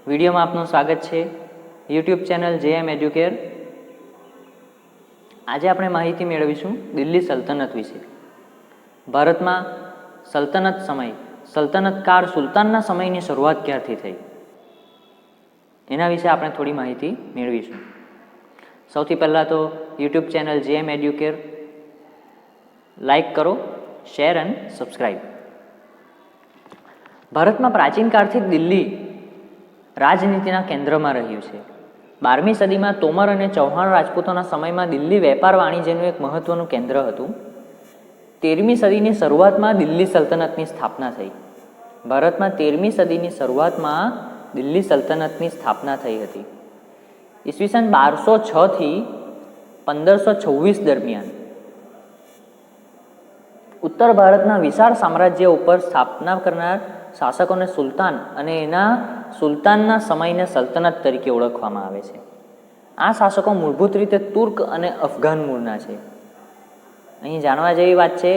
વિડીયોમાં આપનું સ્વાગત છે યુટ્યુબ ચેનલ જેએમ એડ્યુકેર. આજે આપણે માહિતી મેળવીશું દિલ્હી સલ્તનત વિશે. ભારતમાં સલ્તનત સમય, સલ્તનત કાળ, સુલતાનના સમયની શરૂઆત ક્યારથી થઈ એના વિશે આપણે થોડી માહિતી મેળવીશું. સૌથી પહેલાં તો યુટ્યુબ ચેનલ જેએમ એડ્યુકેર લાઈક કરો, શેર અને સબસ્ક્રાઈબ. ભારતમાં પ્રાચીન કાળથી દિલ્હી રાજનીતિના કેન્દ્રમાં રહ્યું છે. 12મી સદીમાં તોમર અને ચૌહાણ રાજપૂતોના સમયમાં દિલ્હી વેપાર વાણિજ્યનું એક મહત્વનું કેન્દ્ર હતું. 13મી સદીની શરૂઆતમાં દિલ્હી સલ્તનતની સ્થાપના થઈ. ભારતમાં 13મી સદીની શરૂઆતમાં દિલ્હી સલ્તનતની સ્થાપના થઈ હતી. ઈસવીસન 1206 થી 1526 દરમિયાન ઉત્તર ભારતના વિશાળ સામ્રાજ્ય ઉપર સ્થાપના કરનાર શાસકોને સુલતાન અને એના સુલતાનના સમયને સલ્તનત તરીકે ઓળખવામાં આવે છે. આ શાસકો મૂળભૂત રીતે તુર્ક અને અફઘાન મૂળના છે. અહીં જાણવા જેવી વાત છે,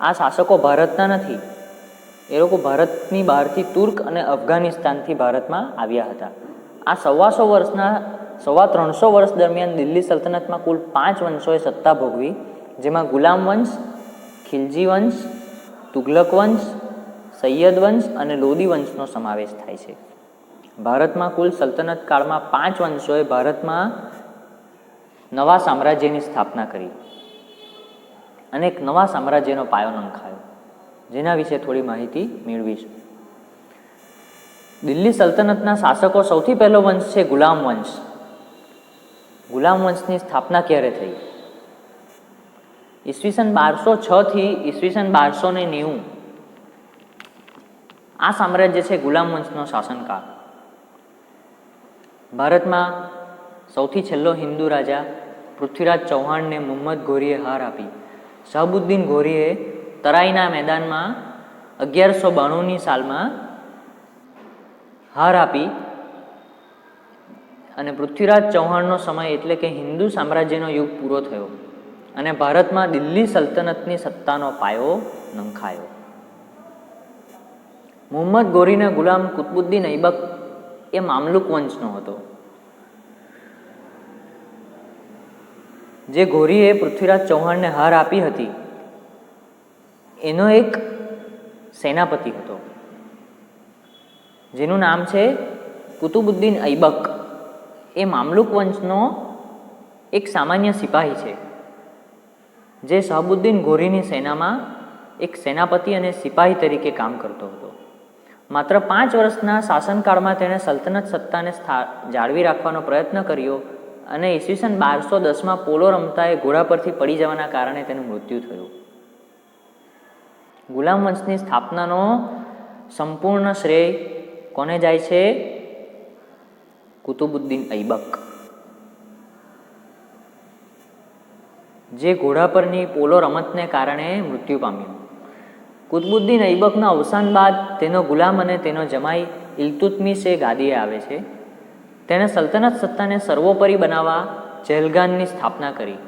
આ શાસકો ભારતના નથી. એ લોકો ભારતની બહારથી તુર્ક અને અફઘાનિસ્તાનથી ભારતમાં આવ્યા હતા. આ 350 વર્ષ દરમિયાન દિલ્હી સલ્તનતમાં કુલ 5 વંશોએ સત્તા ભોગવી, જેમાં ગુલામ વંશ, ખિલજી વંશ, તુગલક વંશ, સૈયદ વંશ અને લોદી વંશનો સમાવેશ થાય છે. ભારતમાં કુલ સલ્તનત કાળમાં 5 વંશોએ ભારતમાં નવા સામ્રાજ્યની સ્થાપના કરી અને એક નવા સામ્રાજ્યનો પાયો નંખાયો, જેના વિશે થોડી માહિતી મેળવીશું. દિલ્હી સલ્તનતના શાસકો સૌથી પહેલો વંશ છે ગુલામ વંશ. ગુલામ વંશની સ્થાપના ક્યારે થઈ? ઈસવીસન 1206 થી ઈસવીસન 1290 આ સામ્રાજ્ય છે ગુલામ વંશનો શાસનકાળ. ભારતમાં સૌથી છેલ્લો હિન્દુ રાજા પૃથ્વીરાજ ચૌહાણને મુહમ્મદ ઘોરીએ હાર આપી. શહાબુદ્દીન ઘોરીએ તરાઈના મેદાનમાં 1192ની સાલમાં હાર આપી અને પૃથ્વીરાજ ચૌહાણનો સમય એટલે કે હિન્દુ સામ્રાજ્યનો યુગ પૂરો થયો અને ભારતમાં દિલ્હી સલ્તનતની સત્તાનો પાયો નંખાયો. મુહમ્મદ ઘોરીના ગુલામ કુતબુદ્દીન ઐબક એ મામલુક વંશનો હતો. જે ઘોરીએ પૃથ્વીરાજ ચૌહાણને હાર આપી હતી એનો એક સેનાપતિ હતો જેનું નામ છે કુતુબુદ્દીન ઐબક. એ મામલુક વંશનો એક સામાન્ય સિપાહી છે જે શહાબુદ્દીન ઘોરીની સેનામાં એક સેનાપતિ અને સિપાહી તરીકે કામ કરતો હતો. માત્ર 5 વર્ષના શાસનકાળમાં તેણે સલ્તનત સત્તાને જાળવી રાખવાનો પ્રયત્ન કર્યો અને ઈસવીસન 1210માં પોલો રમતા એ ઘોડા પરથી પડી જવાના કારણે તેનું મૃત્યુ થયું. ગુલામ વંશની સ્થાપનાનો સંપૂર્ણ શ્રેય કોને જાય છે? કુતુબુદ્દીન ઐબક, જે ઘોડા પરની પોલો રમતને કારણે મૃત્યુ પામ્યો. કુતુબુદ્દીન ઐબકના અવસાન બાદ તેનો ગુલામ અને તેનો જમાઈ ઇલ્તુત્મિશ એ ગાદીએ આવે છે. તેણે સલ્તનત સત્તાને સર્વોપરી બનાવવા ચહેલગાનની સ્થાપના કરી,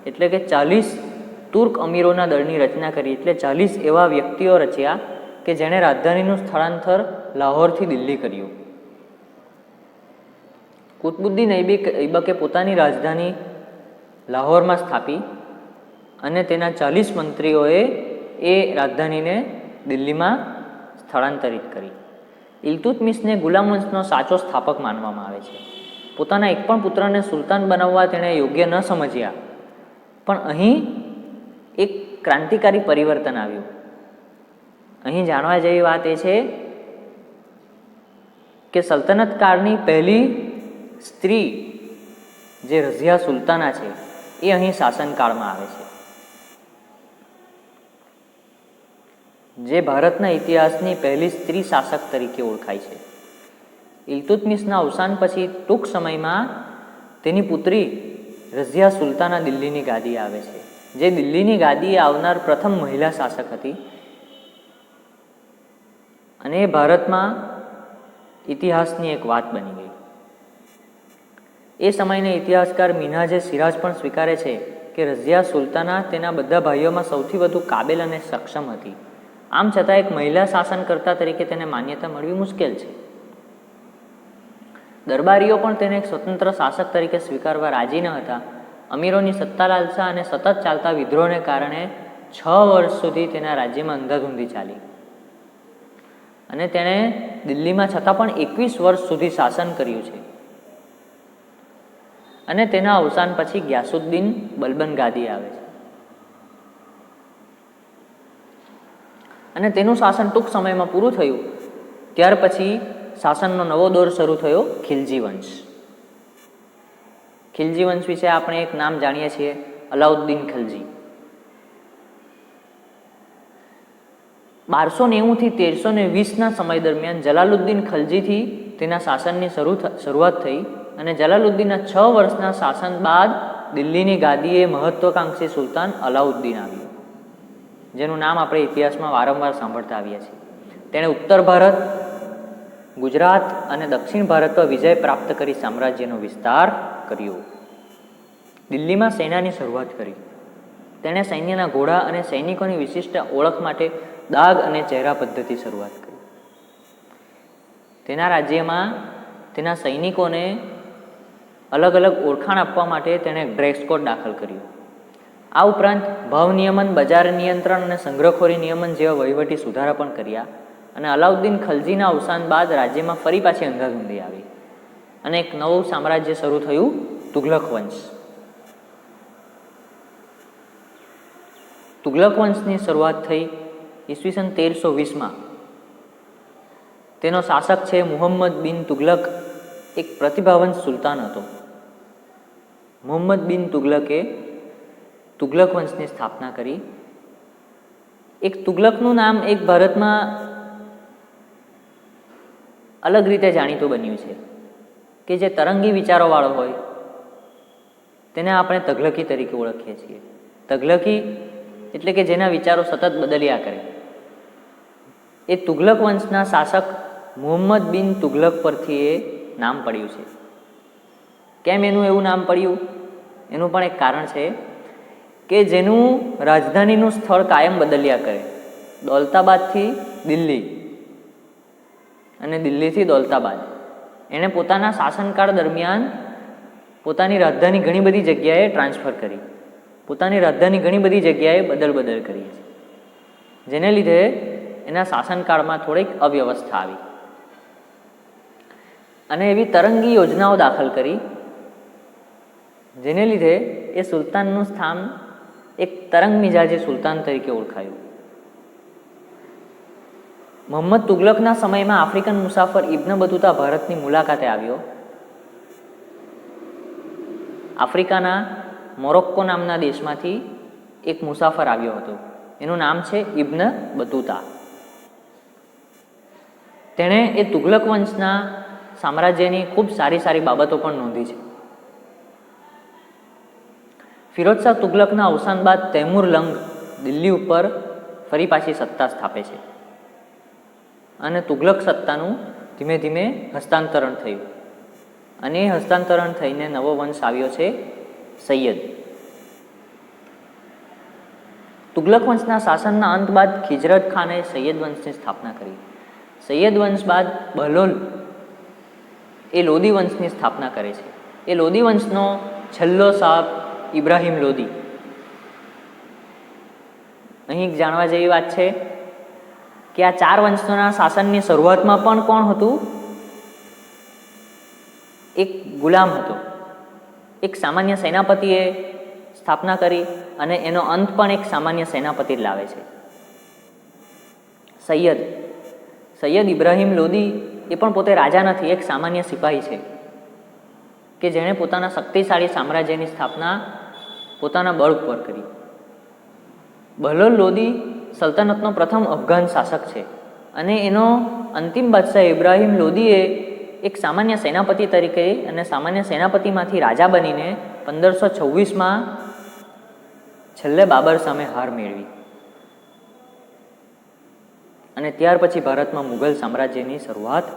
એટલે કે 40 તુર્ક અમીરોના દળની રચના કરી. એટલે 40 એવા વ્યક્તિઓ રચ્યા કે જેણે રાજધાનીનું સ્થળાંતર લાહોરથી દિલ્હી કર્યું. કુતુબુદ્દીન ઐબકે પોતાની રાજધાની લાહોરમાં સ્થાપી અને તેના 40 મંત્રીઓએ એ રાજધાનીને દિલ્હીમાં સ્થળાંતરિત કરી. ઇલ્તુત્મિશને ગુલામ વંશનો સાચો સ્થાપક માનવામાં આવે છે. પોતાના એક પણ પુત્રને સુલતાન બનાવવા તેણે યોગ્ય ન સમજ્યા, પણ અહીં એક ક્રાંતિકારી પરિવર્તન આવ્યું. અહીં જાણવા જેવી વાત એ છે કે સલ્તનત કાળની પહેલી સ્ત્રી જે રઝિયા સુલતાના છે એ અહીં શાસનકાળમાં આવે છે, જે ભારતના ઇતિહાસની પહેલી સ્ત્રી શાસક તરીકે ઓળખાય છે. ઇલ્તુત્મિશના અવસાન પછી ટૂંક સમયમાં તેની પુત્રી રઝિયા સુલતાના દિલ્હીની ગાદીએ આવે છે, જે દિલ્હીની ગાદીએ આવનાર પ્રથમ મહિલા શાસક હતી અને એ ભારતમાં ઇતિહાસની એક વાત બની ગઈ. એ સમયના ઇતિહાસકાર મિન્હાજે સિરાજ પણ સ્વીકારે છે કે રઝિયા સુલતાના તેના બધા ભાઈઓમાં સૌથી વધુ કાબેલ અને સક્ષમ હતી. આમ છતાં એક મહિલા શાસનકર્તા તરીકે તેને માન્યતા મળવી મુશ્કેલ છે. દરબારીઓ પણ તેને એક સ્વતંત્ર શાસક તરીકે સ્વીકારવા રાજી ન હતા. અમીરોની સત્તા લાલસા અને સતત ચાલતા વિદ્રોહને કારણે 6 વર્ષ સુધી તેના રાજ્યમાં અંધાધૂંધી ચાલી અને તેણે દિલ્હીમાં છતાં પણ 21 વર્ષ સુધી શાસન કર્યું છે. અને તેના અવસાન પછી ગ્યાસુદ્દીન બલબન ગાદી આવે છે અને તેનું શાસન ટૂંક સમયમાં પૂરું થયું. ત્યાર પછી શાસનનો નવો દોર શરૂ થયો, ખિલજી વંશ. ખિલજી વંશ વિશે આપણે એક નામ જાણીએ છીએ, અલાઉદ્દીન ખિલજી. 1290 થી 1320ના સમય દરમિયાન જલાલુદ્દીન ખલજીથી તેના શાસનની શરૂઆત થઈ અને જલાલુદ્દીનના 6 વર્ષના શાસન બાદ દિલ્હીની ગાદીએ મહત્વાકાંક્ષી સુલતાન અલાઉદ્દીન આવ્યો, જેનું નામ આપણે ઇતિહાસમાં વારંવાર સાંભળતા આવ્યા છીએ. તેણે ઉત્તર ભારત, ગુજરાત અને દક્ષિણ ભારત પર વિજય પ્રાપ્ત કરી સામ્રાજ્યનો વિસ્તાર કર્યો. દિલ્હીમાં સેનાની શરૂઆત કરી. તેણે સૈન્યના ઘોડા અને સૈનિકોની વિશિષ્ટ ઓળખ માટે દાગ અને ચહેરા પદ્ધતિ શરૂઆત કરી. તેના રાજ્યમાં તેના સૈનિકોને અલગ અલગ ઓળખાણ આપવા માટે તેણે ડ્રેસ કોડ દાખલ કર્યો. આ ઉપરાંત ભાવ નિયમન, બજાર નિયંત્રણ અને સંગ્રહખોરી નિયમન જેવા વહીવટી સુધારા પણ કર્યા. અને અલાઉદ્દીન ખલજીના અવસાન બાદ રાજ્યમાં ફરી પાછી અંધાધૂંધી આવી અને એક નવું સામ્રાજ્ય શરૂ થયું, તુઘલક વંશ. તુઘલક વંશની શરૂઆત થઈ ઈસવીસન 1320માં. તેનો શાસક છે મુહમ્મદ બિન તુઘલક, એક પ્રતિભાવંત સુલતાન હતો. મુહમ્મદ બિન તુઘલકે તુઘલક વંશની સ્થાપના કરી. એક તુઘલકનું નામ એક ભારતમાં અલગ રીતે જાણીતું બન્યું છે કે જે તરંગી વિચારોવાળો હોય તેને આપણે તઘલકી તરીકે ઓળખીએ છીએ. તઘલકી એટલે કે જેના વિચારો સતત બદલ્યા કરે. એ તુઘલક વંશના શાસક મુહમ્મદ બિન તુઘલક પરથી એ નામ પડ્યું છે. કેમ એનું એવું નામ પડ્યું? એનું પણ એક કારણ છે કે જેનું રાજધાનીનું સ્થળ કાયમ બદલ્યા કરે. દૌલતાબાદથી દિલ્હી અને દિલ્હીથી દૌલતાબાદ. એણે પોતાના શાસનકાળ દરમિયાન પોતાની રાજધાની ઘણી બધી જગ્યાએ ટ્રાન્સફર કરી, પોતાની રાજધાની ઘણી બધી જગ્યાએ બદલ કરી છે, જેને લીધે એના શાસનકાળમાં થોડીક અવ્યવસ્થા આવી અને એવી તરંગી યોજનાઓ દાખલ કરી, જેને લીધે એ સુલતાનનું સ્થાન એક તરંગ મિજાજી સુલતાન તરીકે ઓળખાયું. મોહમ્મદ તુઘલકના સમયમાં આફ્રિકન મુસાફર ઇબ્ન બતુતા ભારતની મુલાકાતે આવ્યો. આફ્રિકાના મોરોક્કો નામના દેશમાંથી એક મુસાફર આવ્યો હતો. એનું નામ છે ઇબ્ન બતુતા. તેણે એ તુઘલક વંશના સામ્રાજ્યની ખૂબ સારી બાબતો પણ નોંધી છે. ફિરોઝ શાહ તુઘલકના અવસાન બાદ તૈમુર લંગ દિલ્હી ઉપર ફરી પાછી સત્તા સ્થાપે છે અને તુઘલક સત્તાનું ધીમે ધીમે હસ્તાંતરણ થયું અને એ હસ્તાંતરણ થઈને નવો વંશ આવ્યો છે સૈયદ. તુઘલક વંશના શાસનના અંત બાદ ખિજરત ખાને સૈયદ વંશની સ્થાપના કરી. સૈયદ વંશ બાદ બહલોલ એ લોદી વંશની સ્થાપના કરે છે. એ લોદી વંશનો છેલ્લો શાહ ઇબ્રાહિમ લોદી. અહીં જાણવા જેવી વાત છે કે આ 4 વંશોના શાસનની શરૂઆતમાં પણ કોણ હતું? એક ગુલામ હતો. એક સામાન્ય સેનાપતિએ સ્થાપના કરી અને એનો અંત પણ એક સામાન્ય સેનાપતિ જ લાવે છે. સૈયદ ઇબ્રાહિમ લોદી એ પણ પોતે રાજા નથી, એક સામાન્ય સિપાહી છે કે જેણે પોતાના શક્તિશાળી સામ્રાજ્યની સ્થાપના પોતાના બળ ઉપર કરી. બહલોલ લોદી સલ્તનતનો પ્રથમ અફઘાન શાસક છે અને એનો અંતિમ બાદશાહ ઇબ્રાહિમ લોદીએ એક સામાન્ય સેનાપતિ તરીકે અને સામાન્ય સેનાપતિમાંથી રાજા બનીને 1526માં છેલ્લે બાબર સામે હાર મેળવી અને ત્યાર પછી ભારતમાં મુઘલ સામ્રાજ્યની શરૂઆત